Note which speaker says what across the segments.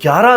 Speaker 1: 11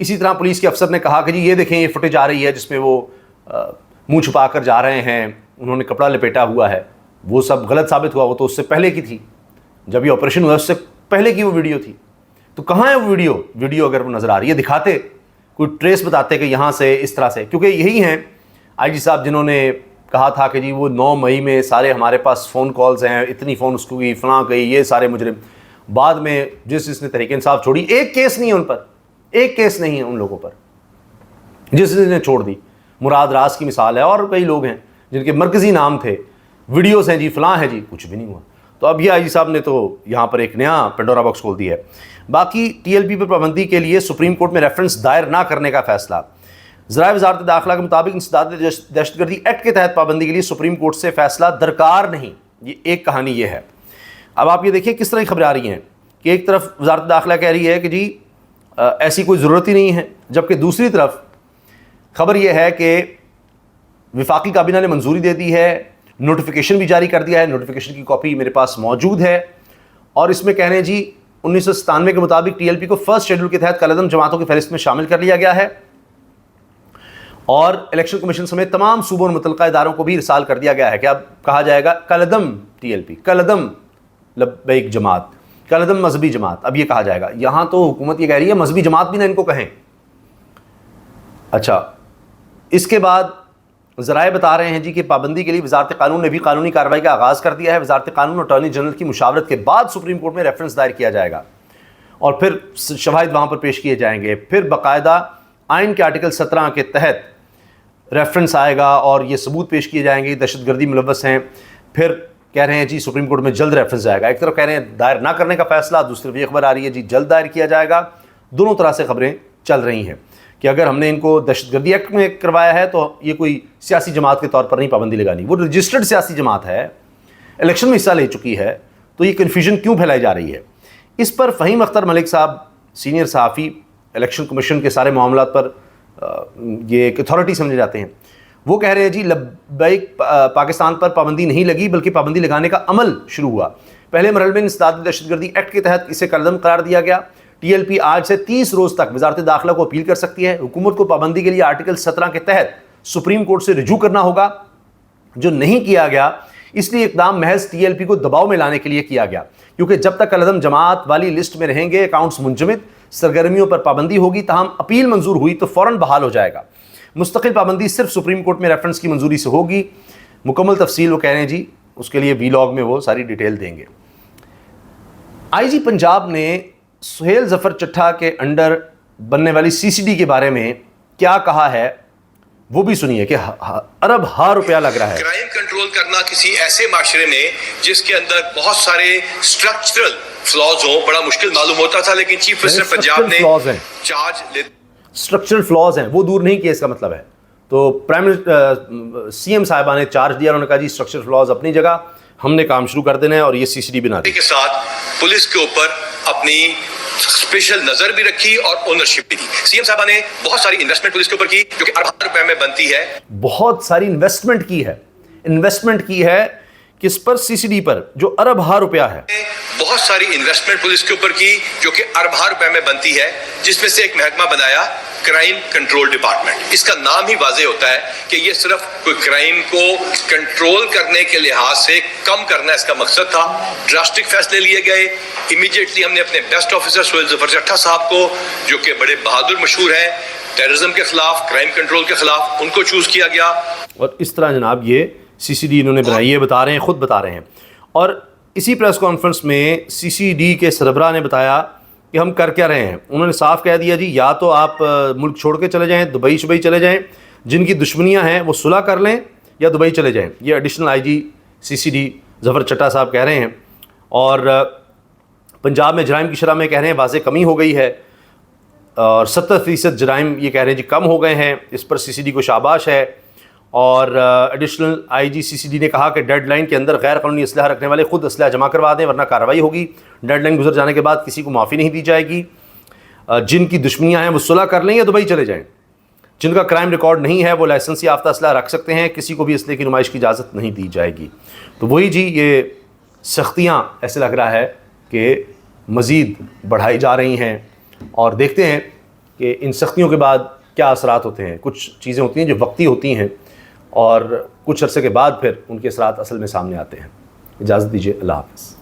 Speaker 1: اسی طرح پولیس کے افسر نے کہا کہ جی یہ دیکھیں یہ فوٹیج آ رہی ہے جس میں وہ منہ چھپا کر جا رہے ہیں, انہوں نے کپڑا لپیٹا ہوا ہے. وہ سب غلط ثابت ہوا, وہ تو اس سے پہلے کی تھی, جب یہ آپریشن ہوا اس سے پہلے کی وہ ویڈیو تھی. تو کہاں ہے وہ ویڈیو اگر وہ نظر آ رہی ہے دکھاتے, کوئی ٹریس بتاتے کہ یہاں سے اس طرح سے, کیونکہ یہی ہیں آئی جی صاحب جنہوں نے کہا تھا کہ جی وہ 9 مئی میں سارے ہمارے پاس فون کالز ہیں, اتنی فون اس کو گئی, فلاں گئی, یہ سارے مجرم. بعد میں جس نے تحریک انصاف چھوڑی, ایک کیس نہیں ہے ان پر, ایک کیس نہیں ہے ان لوگوں پر جس نے چھوڑ دی. مراد راز کی مثال ہے, اور کئی لوگ ہیں جن کے مرکزی نام تھے, ویڈیوز ہیں جی, فلاں ہے جی, کچھ بھی نہیں ہوا. تو اب یہ آئی جی صاحب نے تو یہاں پر ایک نیا پنڈورا باکس کھول دیا ہے. باقی ٹی ایل پی پر پابندی کے لیے سپریم کورٹ میں ریفرنس دائر نہ کرنے کا فیصلہ. ذرائع وزارت داخلہ کے مطابق انسداد دہشت گردی ایکٹ کے تحت پابندی کے لیے سپریم کورٹ سے فیصلہ درکار نہیں. یہ ایک کہانی یہ ہے. اب آپ یہ دیکھیے کس طرح کی خبریں آ رہی ہیں کہ ایک طرف وزارت داخلہ کہہ رہی ہے کہ جی ایسی کوئی ضرورت ہی نہیں ہے, جبکہ دوسری طرف خبر یہ ہے کہ وفاقی کابینہ نے منظوری دے دی ہے, نوٹیفیکیشن بھی جاری کر دیا ہے. نوٹیفیکیشن کی کاپی میرے پاس موجود ہے, اور اس میں کہہ رہے ہیں جی 1997 کے مطابق ٹی ایل پی کو فرسٹ شیڈول کے تحت کالعدم جماعتوں کی فہرست میں شامل کر لیا گیا ہے, اور الیکشن کمیشن سمیت تمام صوبوں اور متعلقہ اداروں کو بھی ارسال کر دیا گیا ہے کہ اب کہا جائے گا کالعدم ٹی ایل پی, کالعدم لبیک جماعت, کالعدم مذہبی جماعت, اب یہ کہا جائے گا. یہاں تو حکومت یہ کہہ رہی ہے مذہبی جماعت بھی نہ ان کو کہیں. اچھا, اس کے بعد ذرائع بتا رہے ہیں جی کہ پابندی کے لیے وزارت قانون نے بھی قانونی کارروائی کا آغاز کر دیا ہے. وزارت قانون اور اٹارنی جنرل کی مشاورت کے بعد سپریم کورٹ میں ریفرنس دائر کیا جائے گا, اور پھر شواہد وہاں پر پیش کیے جائیں گے. پھر باقاعدہ آئین کے آرٹیکل 17 کے تحت ریفرنس آئے گا اور یہ ثبوت پیش کیے جائیں گے دہشت گردی ملوث ہیں. پھر کہہ رہے ہیں جی سپریم کورٹ میں جلد ریفرنس جائے گا. ایک طرف کہہ رہے ہیں دائر نہ کرنے کا فیصلہ, دوسری طرف یہ خبر آ رہی ہے جی جلد دائر کیا جائے گا. دونوں طرح سے خبریں چل رہی ہیں کہ اگر ہم نے ان کو دہشت گردی ایکٹ میں کروایا ہے تو یہ کوئی سیاسی جماعت کے طور پر نہیں پابندی لگانی, وہ رجسٹرڈ سیاسی جماعت ہے, الیکشن میں حصہ لے چکی ہے, تو یہ کنفیوژن کیوں پھیلائی جا رہی ہے. اس پر فہیم اختر ملک صاحب سینئر صحافی, الیکشن کمیشن کے سارے معاملات پر یہ ایک اتھارٹی سمجھے جاتے ہیں, وہ کہہ رہے ہیں جی لبیک پاکستان پر پابندی نہیں لگی بلکہ پابندی لگانے کا عمل شروع ہوا. پہلے مرحلے میں انسداد دہشت گردی ایکٹ کے تحت اسے کالعدم قرار دیا گیا. ٹی ایل پی آج سے 30 روز تک وزارت داخلہ کو اپیل کر سکتی ہے. حکومت کو پابندی کے لیے آرٹیکل 17 کے تحت سپریم کورٹ سے رجوع کرنا ہوگا, جو نہیں کیا گیا. اس لیے اقدام محض ٹی ایل پی کو دباؤ میں لانے کے لیے کیا گیا, کیونکہ جب تک کالعدم جماعت والی لسٹ میں رہیں گے اکاؤنٹس منجمد, سرگرمیوں پر پابندی ہوگی, تاہم اپیل منظور ہوئی تو فوراً بحال ہو جائے گا. مستقل پابندی صرف سپریم کورٹ میں ریفرنس کی منظوری سے ہوگی. مکمل تفصیل وہ کہہ رہے ہیں جی اس کے لیے وی لاگ میں وہ ساری ڈیٹیل دیں گے. آئی جی پنجاب نے سہیل ظفر چٹھا کے انڈر بننے والی سی سی ڈی کے بارے میں کیا کہا ہے وہ بھی سنیے کہ ارب ہا روپیہ لگ رہا ہے.
Speaker 2: کرائم کنٹرول کرنا کسی ایسے معاشرے میں جس کے اندر بہت سارے سٹرکچرل فلاز ہوں بڑا مشکل معلوم ہوتا تھا, لیکن چیف منسٹر پنجاب نے چارج
Speaker 1: اسٹرکچرل فلاز ہیں وہ دور نہیں کیا, اس کا مطلب ہے. تو پرائم سی ایم صاحبہ نے چارج دیا, انہوں نے کہا جی اسٹرکچرل فلاز اپنی جگہ, ہم نے کام شروع کر دینا ہے اور یہ سی سی ڈی بنا دی.
Speaker 2: کے ساتھ پولیس کے اوپر اپنی اسپیشل نظر بھی رکھی اور اونرشپ بھی دی. سی ایم صاحبہ نے بہت ساری انویسٹمنٹ پولیس کے اوپر کی جو کہ اربوں روپے میں بنتی ہے.
Speaker 1: بہت ساری انویسٹمنٹ کی ہے کس پر, سی سی ڈی پر, جو ارب ہا روپیہ ہے.
Speaker 2: بہت ساری انویسٹمنٹ پولیس کے اوپر کی جو کہ اربوں روپے میں بنتی ہے, جس میں سے ایک محکمہ بنایا کرائم کنٹرول ڈپارٹمنٹ. اس کا نام ہی واضح ہوتا ہے کہ یہ صرف کوئی کرائم کو کنٹرول کرنے کے لحاظ سے کم کرنا اس کا مقصد تھا. ڈراسٹک فیصلے لیے گئے. امیڈیٹلی ہم نے اپنے بیسٹ آفیسر سہیل ظفر چٹھا صاحب کو, جو کہ بڑے بہادر مشہور ہیں ٹیررزم کے خلاف, کرائم کنٹرول کے خلاف, ان کو چوز کیا گیا. اور
Speaker 1: اس طرح جناب یہ سی سی ڈی انہوں نے بنائی ہے, بتا رہے ہیں, خود بتا رہے ہیں. اور اسی پریس کانفرنس میں سی سی ڈی کے سربراہ نے بتایا کہ ہم کر کیا رہے ہیں. انہوں نے صاف کہہ دیا جی یا تو آپ ملک چھوڑ کے چلے جائیں, دبئی شبئی چلے جائیں, جن کی دشمنیاں ہیں وہ صلح کر لیں, یا دبئی چلے جائیں. یہ additional I G C C D ظفر چٹھا صاحب کہہ رہے ہیں. اور پنجاب میں جرائم کی شرح میں کہہ رہے ہیں واضح کمی ہو گئی ہے, اور 70% جرائم یہ کہہ رہے ہیں جی کم ہو گئے ہیں. اس پر سی سی ڈی کو شاباش ہے. اور additional I G C C D نے کہا کہ ڈیڈ لائن کے اندر غیر قانونی اسلحہ رکھنے والے خود اسلحہ جمع کروا دیں ورنہ کارروائی ہوگی. ڈیڈ لائن گزر جانے کے بعد کسی کو معافی نہیں دی جائے گی. جن کی دشمنیاں ہیں وہ صلح کر لیں یا دبئی چلے جائیں. جن کا کرائم ریکارڈ نہیں ہے وہ لائسنسی یافتہ اسلحہ رکھ سکتے ہیں, کسی کو بھی اسلحے کی نمائش کی اجازت نہیں دی جائے گی. تو وہی جی یہ سختیاں ایسے لگ رہا ہے کہ مزید بڑھائی جا رہی ہیں, اور دیکھتے ہیں کہ ان سختیوں کے بعد کیا اثرات ہوتے ہیں. کچھ چیزیں ہوتی ہیں جو وقتی ہوتی ہیں اور کچھ عرصے کے بعد پھر ان کے اثرات اصل میں سامنے آتے ہیں. اجازت دیجیے, اللہ حافظ.